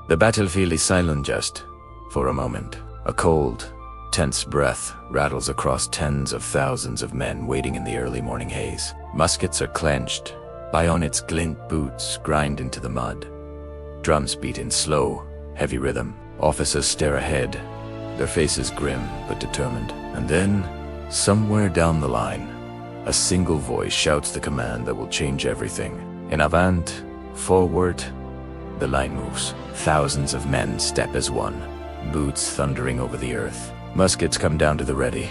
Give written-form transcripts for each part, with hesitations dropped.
The battlefield is silent just for a moment. A cold, tense breath rattles across tens of thousands of men waiting in the early morning haze. Muskets are clenched. Bayonets glint, boots grind into the mud. Drums beat in slow, heavy rhythm. Officers stare ahead, their faces grim but determined. And then, somewhere down the line, a single voice shouts the command that will change everything. In avant, forward, the line moves. Thousands of men step as one, boots thundering over the earth. Muskets come down to the ready,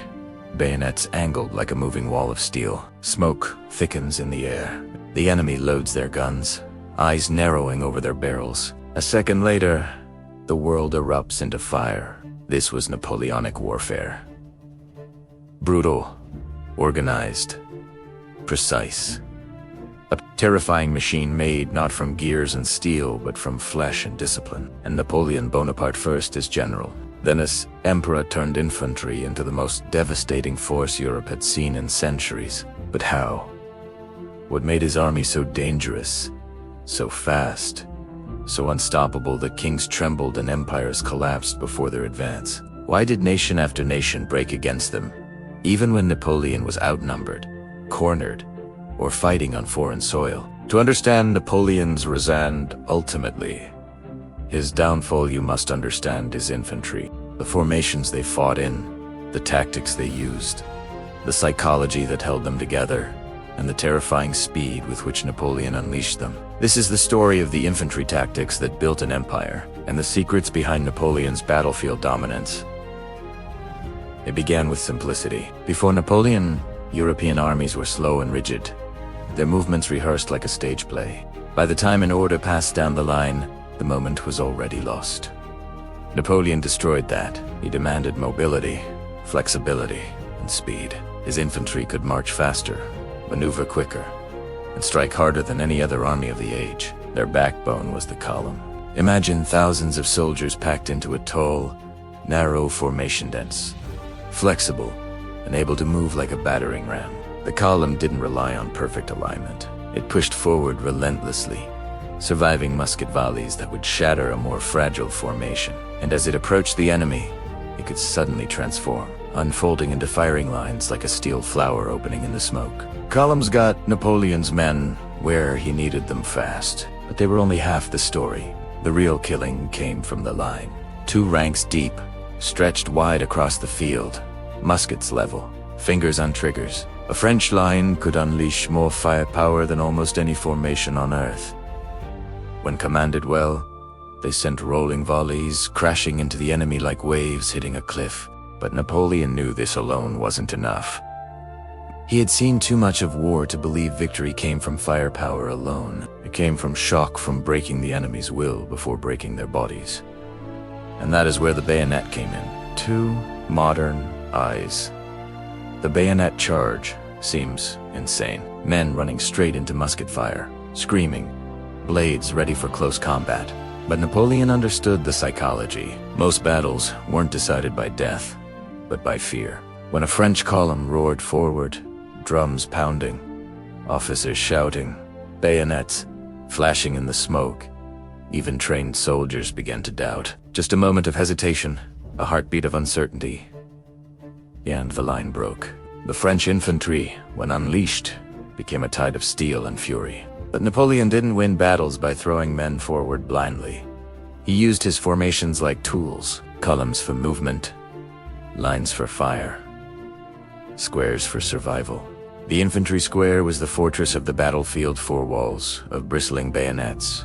bayonets angled like a moving wall of steel. Smoke thickens in the air. The enemy loads their guns, eyes narrowing over their barrels. A second later, the world erupts into fire. This was Napoleonic warfare. Brutal, organized, precise. A terrifying machine made not from gears and steel, but from flesh and discipline. And Napoleon Bonaparte, first as general, then as emperor, turned infantry into the most devastating force Europe had seen in centuries. But how? What made his army so dangerous, so fast, so unstoppable that kings trembled and empires collapsed before their advance? Why did nation after nation break against them, even when Napoleon was outnumbered, cornered, or fighting on foreign soil? To understand Napoleon's rise and, ultimately, his downfall, you must understand his infantry, the formations they fought in, the tactics they used, the psychology that held them together, and the terrifying speed with which Napoleon unleashed them. This is the story of the infantry tactics that built an empire, and the secrets behind Napoleon's battlefield dominance. It began with simplicity. Before Napoleon, European armies were slow and rigid, their movements rehearsed like a stage play. By the time an order passed down the line, the moment was already lost. Napoleon destroyed that. He demanded mobility, flexibility, and speed. His infantry could march faster, maneuver quicker, and strike harder than any other army of the age. Their backbone was the column. Imagine thousands of soldiers packed into a tall, narrow formation, dense, flexible, and able to move like a battering ram. The column didn't rely on perfect alignment. It pushed forward relentlessly, surviving musket volleys that would shatter a more fragile formation. And as it approached the enemy, it could suddenly transform, unfolding into firing lines like a steel flower opening in the smoke. Columns got Napoleon's men where he needed them fast, but they were only half the story. The real killing came from the line. 2 ranks deep, stretched wide across the field, muskets level, fingers on triggers. A French line could unleash more firepower than almost any formation on earth. When commanded well, they sent rolling volleys crashing into the enemy like waves hitting a cliff. But Napoleon knew this alone wasn't enough. He had seen too much of war to believe victory came from firepower alone. It came from shock from breaking the enemy's will before breaking their bodies. And that is where the bayonet came in. 2 modern eyes. The bayonet charge seems insane. Men running straight into musket fire, screaming, blades ready for close combat. But Napoleon understood the psychology. Most battles weren't decided by death, but by fear. When a French column roared forward, drums pounding, officers shouting, bayonets flashing in the smoke, even trained soldiers began to doubt. Just a moment of hesitation, a heartbeat of uncertainty, and the line broke. The French infantry, when unleashed, became a tide of steel and fury. But Napoleon didn't win battles by throwing men forward blindly. He used his formations like tools, columns for movement, lines for fire, squares for survival. The infantry square was the fortress of the battlefield, 4 walls of bristling bayonets,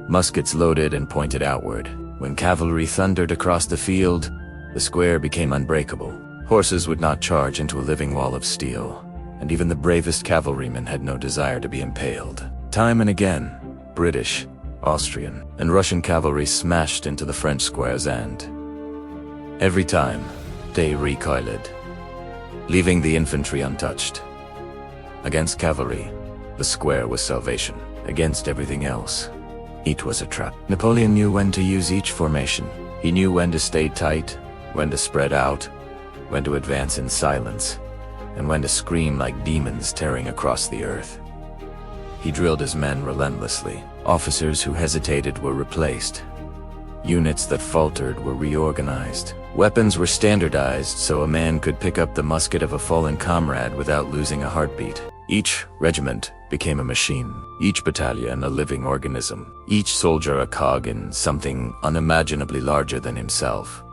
muskets loaded and pointed outward. When cavalry thundered across the field, the square became unbreakable. Horses would not charge into a living wall of steel, and even the bravest cavalrymen had no desire to be impaled. Time and again, British, Austrian, and Russian cavalry smashed into the French squares, and every time, they recoiled, leaving the infantry untouched. Against cavalry, the square was salvation. Against everything else, it was a trap. Napoleon knew when to use each formation. He knew when to stay tight, when to spread out, when to advance in silence, and when to scream like demons tearing across the earth. He drilled his men relentlessly. Officers who hesitated were replaced, Units that faltered were reorganized. Weapons were standardized so a man could pick up the musket of a fallen comrade without losing a heartbeat. Each regiment became a machine, each battalion a living organism, each soldier a cog in something unimaginably larger than himself.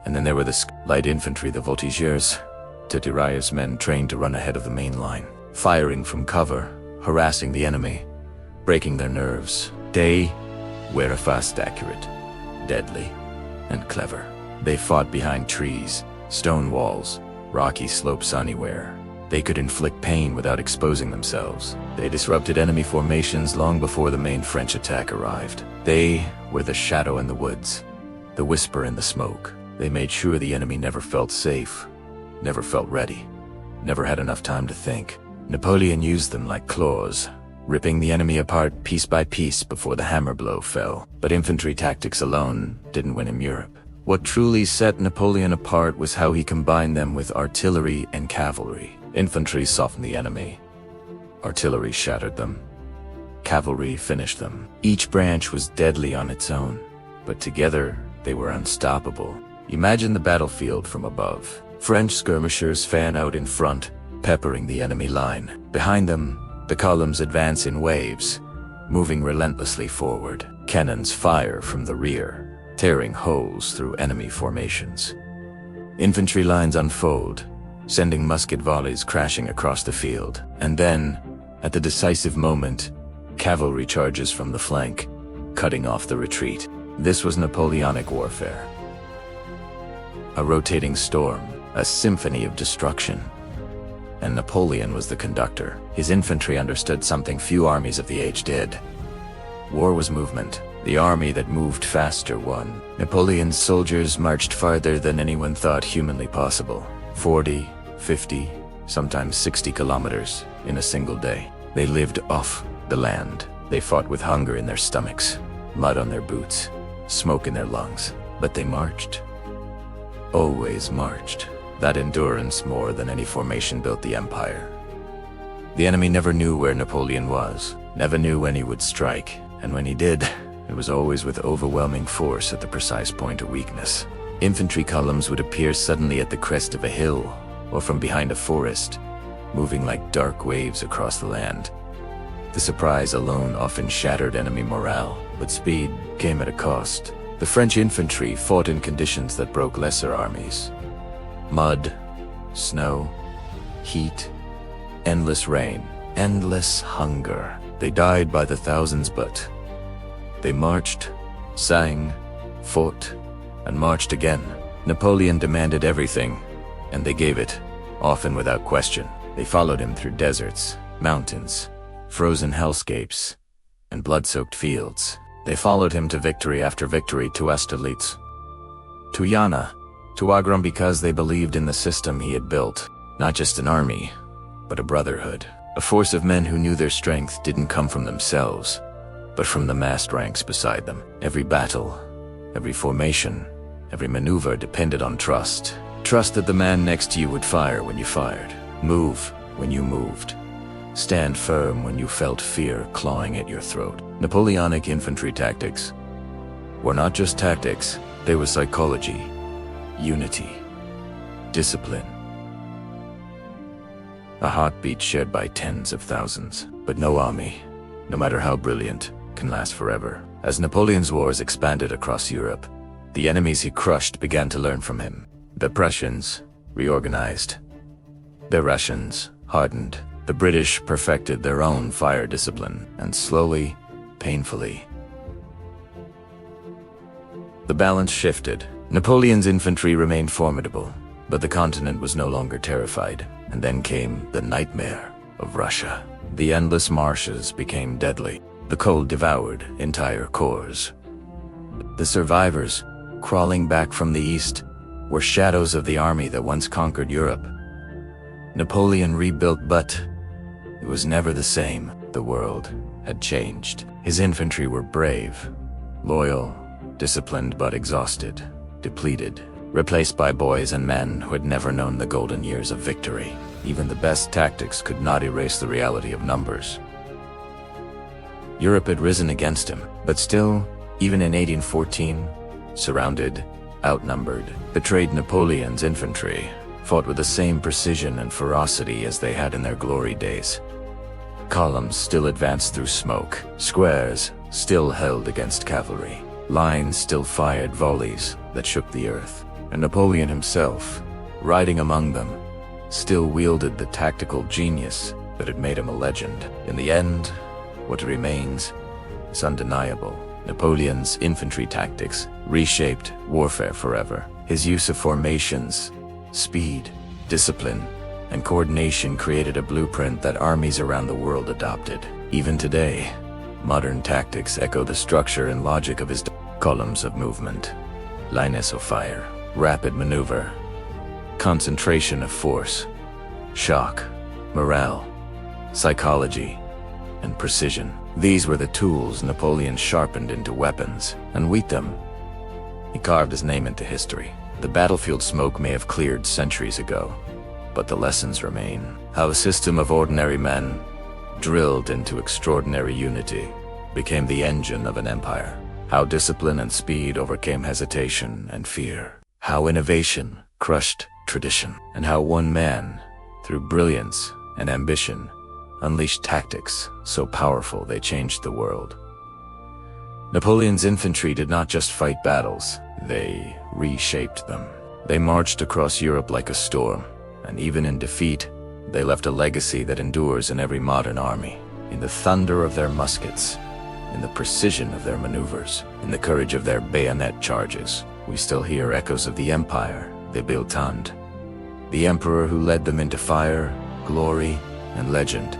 And then there were the light infantry, the voltigeurs, Titiraya's men trained to run ahead of the main line, firing from cover, harassing the enemy, breaking their nerves. They were fast, accurate, deadly, and clever. They fought behind trees, stone walls, rocky slopes anywhere. They could inflict pain without exposing themselves. They disrupted enemy formations long before the main French attack arrived. They were the shadow in the woods, the whisper in the smoke. They made sure the enemy never felt safe, never felt ready, never had enough time to think. Napoleon used them like claws, ripping the enemy apart piece by piece before the hammer blow fell. But infantry tactics alone didn't win him Europe. What truly set Napoleon apart was how he combined them with artillery and cavalry. Infantry softened the enemy. Artillery shattered them. Cavalry finished them. Each branch was deadly on its own, but together they were unstoppable. Imagine the battlefield from above. French skirmishers fan out in front, peppering the enemy line. Behind them, the columns advance in waves, moving relentlessly forward. Cannons fire from the rear, tearing holes through enemy formations. Infantry lines unfold, sending musket volleys crashing across the field. And then, at the decisive moment, cavalry charges from the flank, cutting off the retreat. This was Napoleonic warfare. A rotating storm, a symphony of destruction. And Napoleon was the conductor. His infantry understood something few armies of the age did. War was movement. The army that moved faster won. Napoleon's soldiers marched farther than anyone thought humanly possible. 40, 50, sometimes 60 kilometers in a single day. They lived off the land. They fought with hunger in their stomachs, mud on their boots, smoke in their lungs. But they marched. Always marched. That endurance more than any formation built the empire. The enemy never knew where Napoleon was, never knew when he would strike, and when he did, it was always with overwhelming force at the precise point of weakness. Infantry columns would appear suddenly at the crest of a hill, or from behind a forest, moving like dark waves across the land. The surprise alone often shattered enemy morale, but speed came at a cost. The French infantry fought in conditions that broke lesser armies. Mud, snow, heat, endless rain, endless hunger. They died by the thousands, but they marched, sang, fought, and marched again. Napoleon demanded everything, and they gave it, often without question. They followed him through deserts, mountains, frozen hellscapes, and blood-soaked fields. They followed him to victory after victory, to Austerlitz, to Jena, to Wagram, because they believed in the system he had built. Not just an army, but a brotherhood. A force of men who knew their strength didn't come from themselves, but from the massed ranks beside them. Every battle, every formation, every maneuver depended on trust. Trust that the man next to you would fire when you fired, move when you moved, stand firm when you felt fear clawing at your throat. Napoleonic infantry tactics were not just tactics, they were psychology, unity, discipline. A heartbeat shared by tens of thousands. But no army, no matter how brilliant, can last forever. As Napoleon's wars expanded across Europe, the enemies he crushed began to learn from him. The Prussians reorganized. The Russians hardened. The British perfected their own fire discipline, and slowly, painfully, the balance shifted. Napoleon's infantry remained formidable, but the continent was no longer terrified. And then came the nightmare of Russia. The endless marshes became deadly. The cold devoured entire corps. The survivors, crawling back from the east, were shadows of the army that once conquered Europe. Napoleon rebuilt, but it was never the same. The world had changed. His infantry were brave, loyal, disciplined, but exhausted, depleted, replaced by boys and men who had never known the golden years of victory. Even the best tactics could not erase the reality of numbers. Europe had risen against him, but still, Even in 1814, surrounded, outnumbered, betrayed Napoleon's infantry, fought with the same precision and ferocity as they had in their glory days. Columns still advanced through smoke, squares still held against cavalry, lines still fired volleys that shook the earth, and Napoleon himself, riding among them, still wielded the tactical genius that had made him a legend. In the end, what remains is undeniable. Napoleon's infantry tactics reshaped warfare forever. His use of formations, speed, discipline, and coordination created a blueprint that armies around the world adopted. Even today, modern tactics echo the structure and logic of his columns of movement, lines of fire, rapid maneuver, concentration of force, shock, morale, psychology, and precision. These were the tools Napoleon sharpened into weapons, and with them, he carved his name into history. The battlefield smoke may have cleared centuries ago, but the lessons remain. How a system of ordinary men, drilled into extraordinary unity, became the engine of an empire. How discipline and speed overcame hesitation and fear. How innovation crushed tradition. And how one man, through brilliance and ambition, unleashed tactics so powerful they changed the world. Napoleon's infantry did not just fight battles, they reshaped them. They marched across Europe like a storm, and even in defeat, they left a legacy that endures in every modern army. In the thunder of their muskets, in the precision of their maneuvers, in the courage of their bayonet charges, we still hear echoes of the empire they built on. The emperor who led them into fire, glory, and legend.